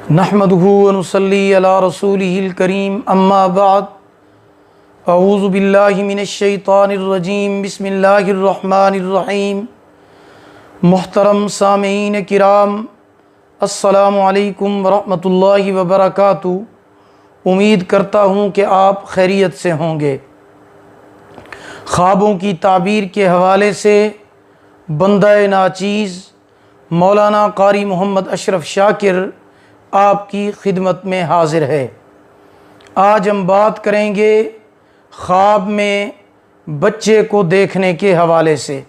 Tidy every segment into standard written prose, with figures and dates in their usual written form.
नहमदुहु व नुसल्ली अला रसूलिहिल करीम अम्मा बाद अऊज़ु बिल्लाहि मिनश शैतानिर रजीम बिस्मिल्लाहिर रहमानिर रहीम। मुहतरम सामीन किराम, अस्सलामु अलैकुम व रहमतुल्लाहि व बरकातुहू। उम्मीद करता हूँ कि आप खैरियत से होंगे। ख्वाबों की ताबीर के हवाले से बंदा नाचीज़ मौलाना कारी मोहम्मद अशरफ शाकिर आपकी खिदमत में हाजिर है। आज हम बात करेंगे ख्वाब में बच्चे को देखने के हवाले से।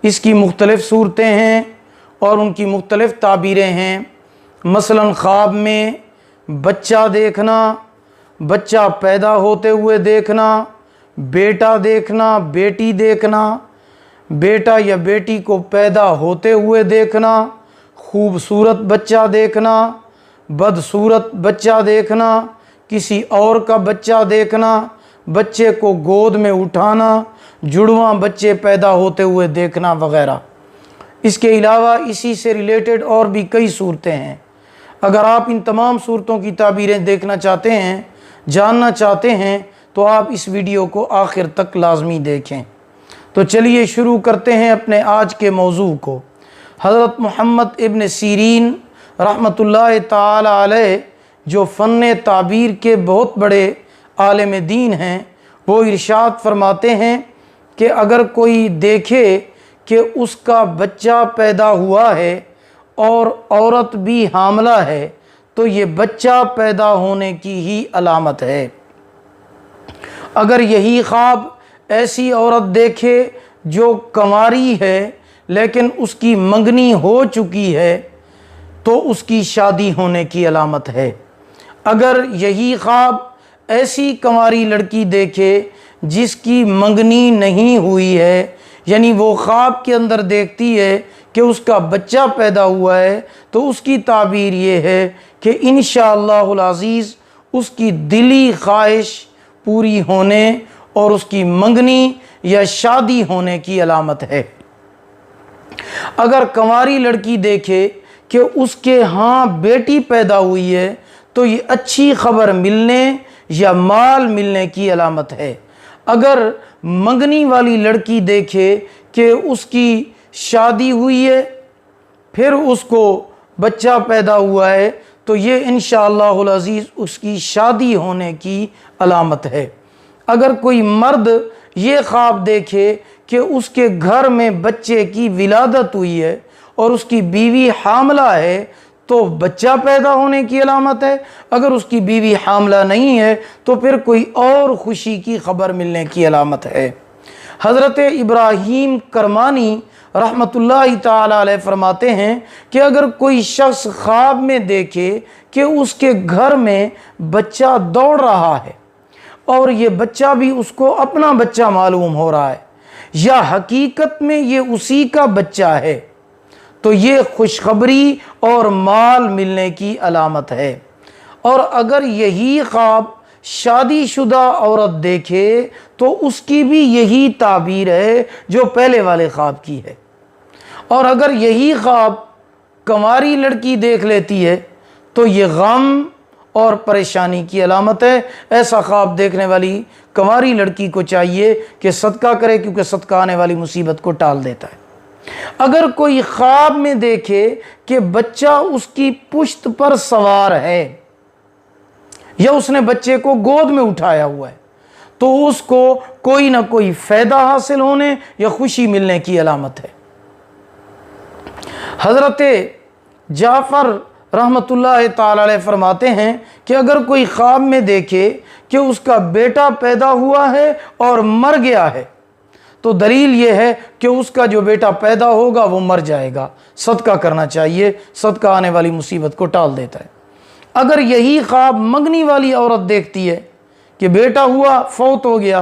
इसकी मुख्तलिफ़ सूरतें हैं और उनकी मुख्तलिफ़ ताबीरें हैं। मसलन ख्वाब में बच्चा देखना, बच्चा पैदा होते हुए देखना, बेटा देखना, बेटी देखना, बेटा या बेटी को पैदा होते हुए देखना, खूबसूरत बच्चा देखना, बदसूरत बच्चा देखना, किसी और का बच्चा देखना, बच्चे को गोद में उठाना, जुड़वां बच्चे पैदा होते हुए देखना वगैरह। इसके अलावा इसी से रिलेटेड और भी कई सूरतें हैं। अगर आप इन तमाम सूरतों की ताबीरें देखना चाहते हैं, जानना चाहते हैं, तो आप इस वीडियो को आखिर तक लाजमी देखें। तो चलिए शुरू करते हैं अपने आज के मौजू को। हज़रत मोहम्मद इब्न सीरीन रहमतुल्लाह ताला अलैह, जो फ़न ताबीर के बहुत बड़े आलिम दीन हैं, वो इरशाद फरमाते हैं कि अगर कोई देखे कि उसका बच्चा पैदा हुआ है और औरत भी हामला है, तो ये बच्चा पैदा होने की ही अलामत है। अगर यही ख्वाब ऐसी औरत देखे जो कंवारी है लेकिन उसकी मंगनी हो चुकी है, तो उसकी शादी होने की अलामत है। अगर यही ख्वाब ऐसी कंवारी लड़की देखे जिसकी मंगनी नहीं हुई है, यानी वो ख्वाब के अंदर देखती है कि उसका बच्चा पैदा हुआ है, तो उसकी ताबीर ये है कि इंशाअल्लाहुल अज़ीज़ उसकी दिली ख्वाहिश पूरी होने और उसकी मंगनी या शादी होने की अलामत है। अगर कंवारी लड़की देखे कि उसके यहाँ बेटी पैदा हुई है, तो ये अच्छी खबर मिलने या माल मिलने की अलामत है। अगर मंगनी वाली लड़की देखे कि उसकी शादी हुई है, फिर उसको बच्चा पैदा हुआ है, तो ये इंशाअल्लाहुल अज़ीज़ उसकी शादी होने की अलामत है। अगर कोई मर्द ये ख्वाब देखे कि उसके घर में बच्चे की विलादत हुई है और उसकी बीवी हामला है, तो बच्चा पैदा होने की अलामत है। अगर उसकी बीवी हामला नहीं है, तो फिर कोई और खुशी की खबर मिलने की अलामत है। हज़रत इब्राहीम करमानी रहमतुल्लाहि ताला अलैह फरमाते हैं कि अगर कोई शख्स ख्वाब में देखे कि उसके घर में बच्चा दौड़ रहा है और ये बच्चा भी उसको अपना बच्चा मालूम हो रहा है, या हकीकत में ये उसी का बच्चा है, तो ये खुशखबरी और माल मिलने की अलामत है। और अगर यही ख्वाब शादीशुदा औरत देखे, तो उसकी भी यही ताबीर है जो पहले वाले ख्वाब की है। और अगर यही ख्वाब कंवारी लड़की देख लेती है, तो ये गम और परेशानी की अलामत है। ऐसा ख्वाब देखने वाली कंवारी लड़की को चाहिए कि सदका करे, क्योंकि सदका आने वाली मुसीबत को टाल देता है। अगर कोई ख्वाब में देखे कि बच्चा उसकी पुश्त पर सवार है या उसने बच्चे को गोद में उठाया हुआ है, तो उसको कोई ना कोई फ़ायदा हासिल होने या खुशी मिलने की अलामत है। हज़रत जाफ़र रहमतुल्लाह ताला अलैह फरमाते हैं कि अगर कोई ख्वाब में देखे कि उसका बेटा पैदा हुआ है और मर गया है, तो दलील ये है कि उसका जो बेटा पैदा होगा वो मर जाएगा। सदका करना चाहिए, सदका आने वाली मुसीबत को टाल देता है। अगर यही ख्वाब मंगनी वाली औरत देखती है कि बेटा हुआ फौत हो गया,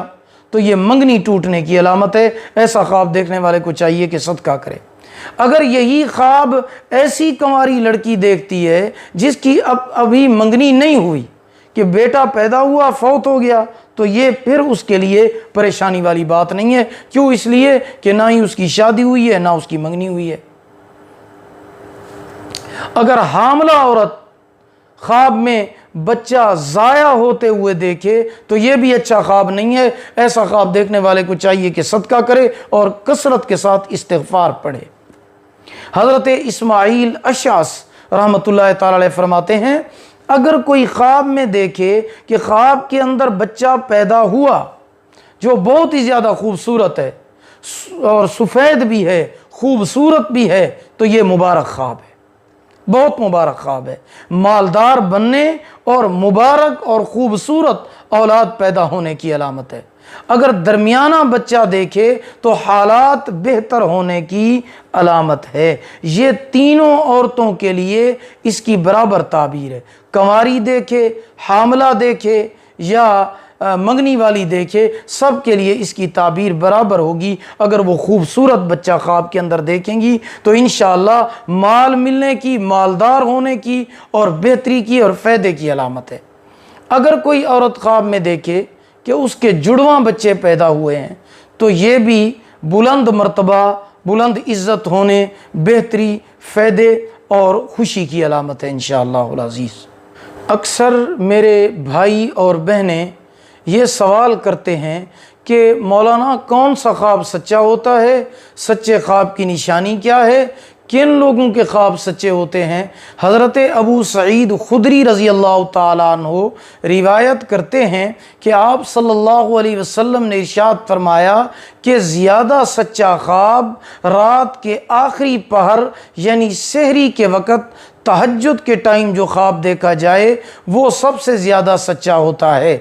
तो ये मंगनी टूटने की अलामत है। ऐसा ख्वाब देखने वाले को चाहिए कि सदका करे। अगर यही ख्वाब ऐसी कंवारी लड़की देखती है जिसकी अब अभी मंगनी नहीं हुई, कि बेटा पैदा हुआ फौत हो गया, तो ये फिर उसके लिए परेशानी वाली बात नहीं है। क्यों? इसलिए कि ना ही उसकी शादी हुई है ना उसकी मंगनी हुई है। अगर हामला औरत خواب میں بچہ ضائع ہوتے ہوئے دیکھے تو یہ بھی اچھا خواب نہیں ہے۔ ایسا خواب دیکھنے والے کو چاہیے کہ صدقہ کرے اور کثرت کے ساتھ استغفار پڑھے۔ حضرت اسماعیل اشعث رحمۃ اللہ تعالی علیہ فرماتے ہیں، اگر کوئی خواب میں دیکھے کہ خواب کے اندر بچہ پیدا ہوا جو بہت ہی زیادہ خوبصورت ہے اور سفید بھی ہے، خوبصورت بھی ہے، تو یہ مبارک خواب ہے، بہت مبارک خواب ہے، مالدار بننے اور مبارک اور خوبصورت اولاد پیدا ہونے کی علامت ہے۔ اگر درمیانہ بچہ دیکھے تو حالات بہتر ہونے کی علامت ہے۔ یہ تینوں عورتوں کے لیے اس کی برابر تعبیر ہے، کنواری دیکھے، حاملہ دیکھے یا منگنی والی دیکھے، سب کے لیے اس کی تعبیر برابر ہوگی۔ اگر وہ خوبصورت بچہ خواب کے اندر دیکھیں گی تو انشاءاللہ مال ملنے کی، مالدار ہونے کی اور بہتری کی اور فائدے کی علامت ہے۔ اگر کوئی عورت خواب میں دیکھے کہ اس کے جڑواں بچے پیدا ہوئے ہیں تو یہ بھی بلند مرتبہ، بلند عزت ہونے، بہتری، فائدے اور خوشی کی علامت ہے انشاءاللہ العزیز۔ اکثر میرے بھائی اور بہنیں یہ سوال کرتے ہیں کہ مولانا کون سا خواب سچا ہوتا ہے، سچے خواب کی نشانی کیا ہے، کن لوگوں کے خواب سچے ہوتے ہیں؟ حضرت ابو سعید خدری رضی اللہ تعالیٰ عنہ روایت کرتے ہیں کہ آپ صلی اللہ علیہ وسلم نے ارشاد فرمایا کہ زیادہ سچا خواب رات کے آخری پہر یعنی سحری کے وقت، تہجد کے ٹائم جو خواب دیکھا جائے وہ سب سے زیادہ سچا ہوتا ہے۔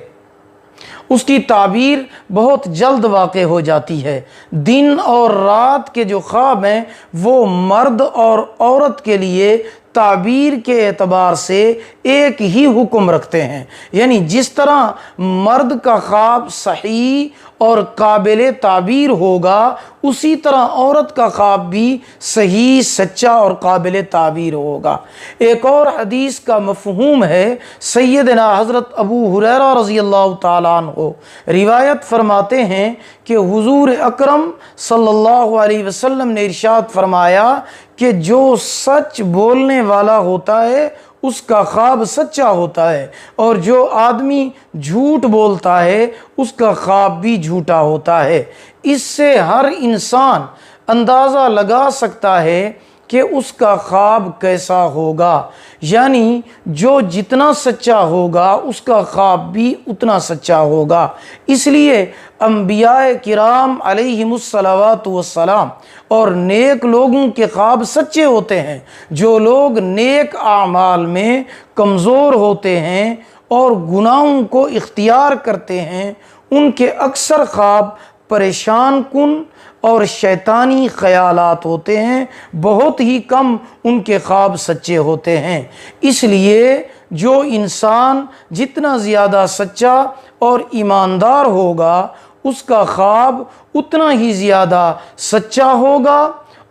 اس کی تعبیر بہت جلد واقع ہو جاتی ہے۔ دن اور رات کے جو خواب ہیں وہ مرد اور عورت کے لیے تعبیر کے اعتبار سے ایک ہی حکم رکھتے ہیں، یعنی جس طرح مرد کا خواب صحیح اور قابل تعبیر ہوگا اسی طرح عورت کا خواب بھی صحیح، سچا اور قابل تعبیر ہوگا۔ ایک اور حدیث کا مفہوم ہے، سیدنا حضرت ابو ہریرہ رضی اللہ تعالیٰ عنہ روایت فرماتے ہیں کہ حضور اکرم صلی اللہ علیہ وسلم نے ارشاد فرمایا کہ جو سچ بولنے والا ہوتا ہے اس کا خواب سچا ہوتا ہے، اور جو آدمی جھوٹ بولتا ہے اس کا خواب بھی جھوٹا ہوتا ہے۔ اس سے ہر انسان اندازہ لگا سکتا ہے کہ اس کا خواب کیسا ہوگا، یعنی جو جتنا سچا ہوگا اس کا خواب بھی اتنا سچا ہوگا۔ اس لیے انبیاء کرام علیہم الصلوات والسلام اور نیک لوگوں کے خواب سچے ہوتے ہیں۔ جو لوگ نیک اعمال میں کمزور ہوتے ہیں اور گناہوں کو اختیار کرتے ہیں ان کے اکثر خواب پریشان کن اور شیطانی خیالات ہوتے ہیں، بہت ہی کم ان کے خواب سچے ہوتے ہیں۔ اس لیے جو انسان جتنا زیادہ سچا اور ایماندار ہوگا اس کا خواب اتنا ہی زیادہ سچا ہوگا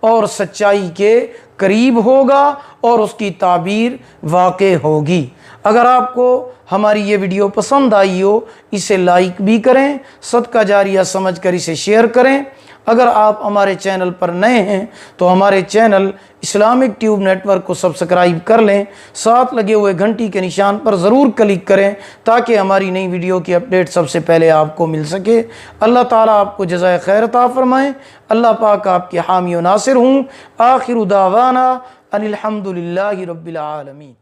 اور سچائی کے قریب ہوگا اور اس کی تعبیر واقع ہوگی۔ اگر آپ کو ہماری یہ ویڈیو پسند آئی ہو اسے لائک بھی کریں، صدقہ جاریہ سمجھ کر اسے شیئر کریں۔ اگر آپ ہمارے چینل پر نئے ہیں تو ہمارے channel Islamic tube network کو سبسکرائب کر لیں، ساتھ لگے ہوئے گھنٹی کے نشان پر ضرور کلک کریں تاکہ ہماری نئی ویڈیو کی اپڈیٹ سب سے پہلے آپ کو مل سکے۔ اللہ تعالیٰ آپ کو جزائے خیر عطا فرمائے۔ اللہ پاک آپ کے حامی و ناصر ہوں۔ آخر دعوانا ان الحمد للہ رب العالمین۔